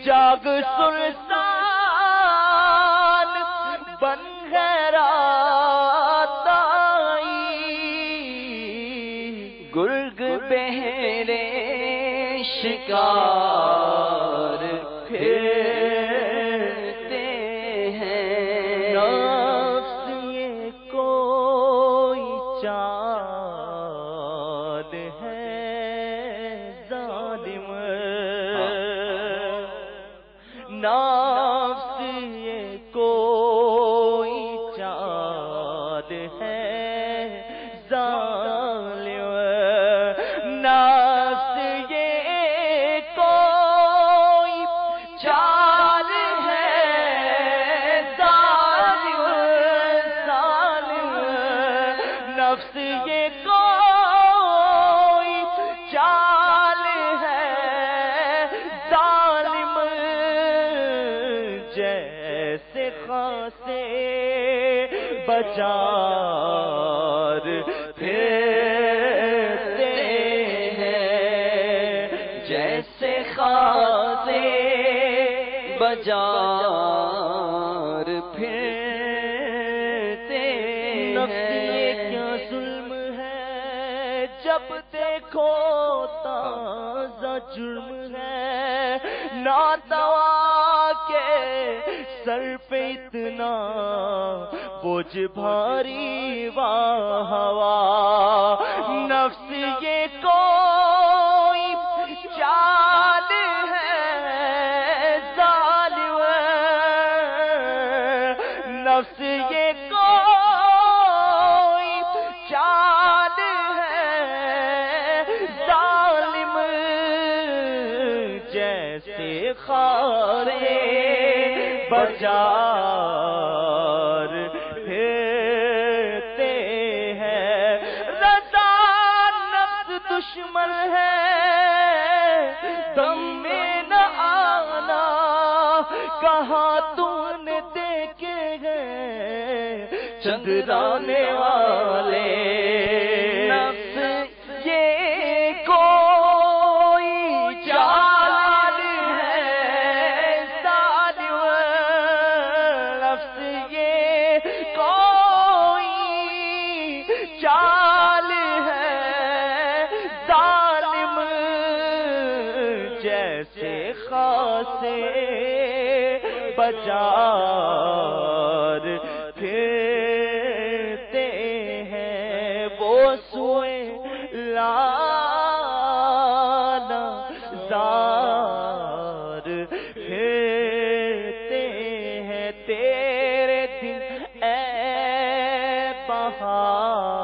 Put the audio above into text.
جاگ سلطان بن غیرات آئی، گرگ بہرے شکار پھرتے ہیں، نفس یہ کوئی چال ہے ظالم، نفس یہ کوئی چال ہے ظالم، نفس یہ کوئی چال ہے ظالم، ظالم، نفس یہ کوئی چال ہے ظالم، جیسے خاصے بازار پھرتے ہیں، جیسے خاصے بازار پھرتے ہیں، نفس یہ کیا ظلم ہے، جب دیکھو تازہ جرم ہے، ناتوا کے سر پہ اتنا بوجھ بھاری واہ واہ، نفس یہ کوئی چال ہے ظالم، نفس یہ کوئی چال ہے ظالم، جیسے خارے بازار پھرتے ہیں، رضا نفس دشمن ہے دم میں نہ آنا، کہاں تم نے دیکھے ہیں چندرانے والے، نفس یہ کوئی چال ہے ظالم، نفس یہ کوئی چال ہے ظالم، جیسے خاصے بازار پھرتے ہیں، وہ سوئے لانا زار پھرتے ہیں، تیرے دن اے بہار